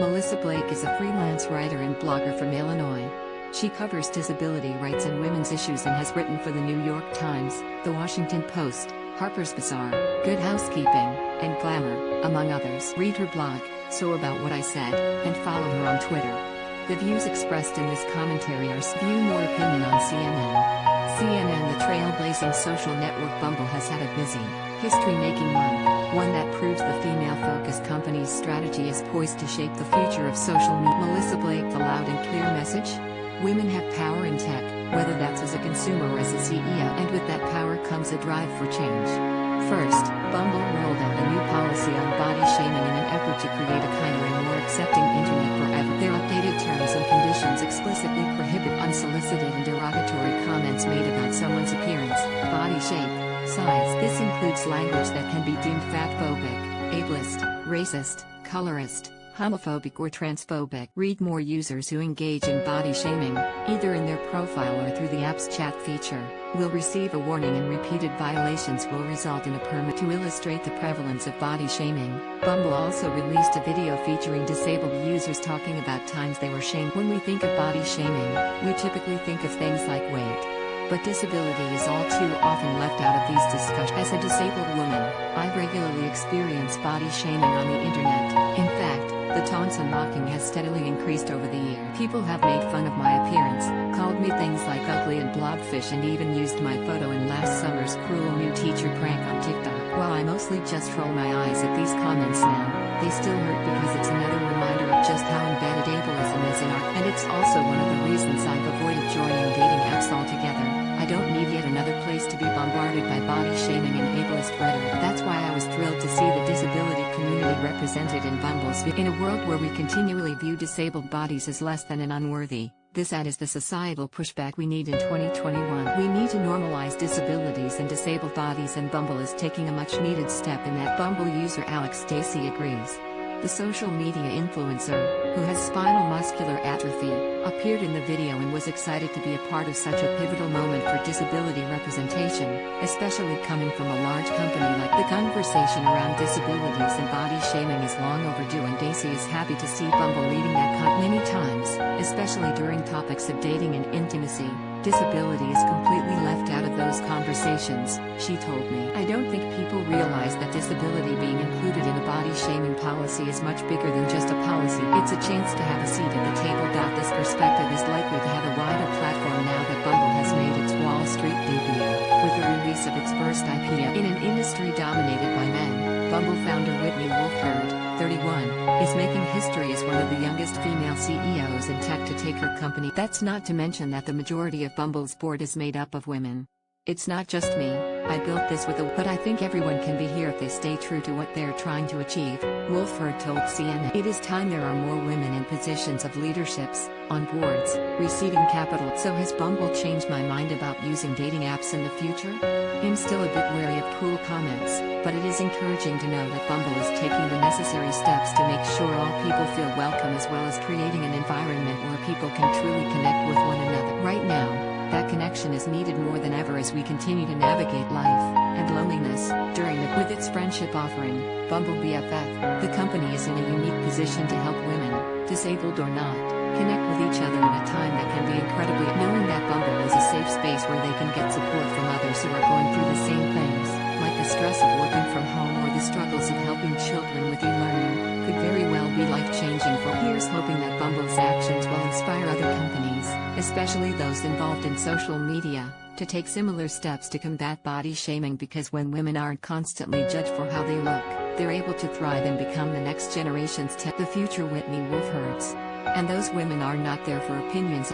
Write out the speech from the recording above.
Melissa Blake is a freelance writer and blogger from Illinois. She covers disability rights and women's issues and has written for the New York Times, The Washington Post, Harper's Bazaar, Good Housekeeping, and Glamour, among others. Read her blog, So About What I Said, and follow her on Twitter. The views expressed in this commentary are view more opinion on CNN. CNN, the trailblazing social network Bumble, has had a busy, history-making month, one that proves the female-focused company's strategy is poised to shape the future of social media. Melissa Blake, the loud and clear message? Women have power in tech, whether that's as a consumer or as a CEO, and with that power comes a drive for change. First, Bumble rolled out a new policy on body shaming in an effort to create a kinder and more accepting internet forever. Their updated terms and conditions explicitly prohibit unsolicited and derogatory comments made about someone's appearance, body shape, size. This includes language that can be deemed fatphobic, ableist, racist, colorist, homophobic or transphobic. Read more. Users who engage in body shaming, either in their profile or through the app's chat feature, will receive a warning, and repeated violations will result in a permit. To illustrate the prevalence of body shaming, Bumble also released a video featuring disabled users talking about times they were shamed. When we think of body shaming, we typically think of things like weight. But disability is all too often left out of these discussions. As a disabled woman, I regularly experience body shaming on the internet. In fact, the taunts and mocking has steadily increased over the year. People have made fun of my appearance, called me things like ugly and blobfish, and even used my photo in last summer's cruel new teacher prank on TikTok. While I mostly just roll my eyes at these comments now, they still hurt because it's another reminder of just how embedded ableism is in our, and it's also one of the reasons I've avoided joining dating apps altogether. I don't need yet another place to be bombarded by body shaming and ableist rhetoric. That's why I was thrilled to see the disability community represented in Bumble's video. In a world where we continually view disabled bodies as less than and unworthy, this ad is the societal pushback we need in 2021. We need to normalize disabilities and disabled bodies, and Bumble is taking a much needed step in that. Bumble user Alex Stacey agrees. The social media influencer, who has spinal muscular atrophy, appeared in the video and was excited to be a part of such a pivotal moment for disability representation, especially coming from a large company like. The conversation around disabilities and body shaming is long overdue, and Stacey is happy to see Bumble leading that many times, especially during topics of dating and intimacy. Disability is completely left out of those conversations, she told me. I don't think people realize that disability being included in a body shaming policy is much bigger than just a policy. It's a chance to have a seat at the table. This perspective is likely to have a wider platform now that Bumble has made its Wall Street debut, with the release of its first IPO. In an industry dominated by men, Bumble founder Whitney Wolfe Herd, 31, is making history as one of the youngest female CEOs in tech to take her company. That's not to mention that the majority of Bumble's board is made up of women. It's not just me, I built this with but I think everyone can be here if they stay true to what they're trying to achieve, Wolfe Herd told CNN. It is time there are more women in positions of leaderships, on boards, receiving capital. So has Bumble changed my mind about using dating apps in the future? I'm still a bit wary of cruel comments, but it is encouraging to know that Bumble is taking the necessary steps to make sure all people feel welcome, as well as creating an environment where people can truly connect with one another. Right now, that connection is needed more than ever as we continue to navigate life and loneliness. With its friendship offering, Bumble BFF, the company is in a unique position to help women, disabled or not, connect with each other in a time that can be incredibly. Knowing that Bumble is a safe space where they can get support from others who are going through the same things, like the stress of working from home or the struggles of helping children with e-learning, could very well be life-changing. Here's hoping that Bumble's actions will inspire other companies, especially those involved in social media, to take similar steps to combat body shaming, because when women aren't constantly judged for how they look, they're able to thrive and become the next generation's the future. Whitney Wolfe Herds. And those women are not there for opinions.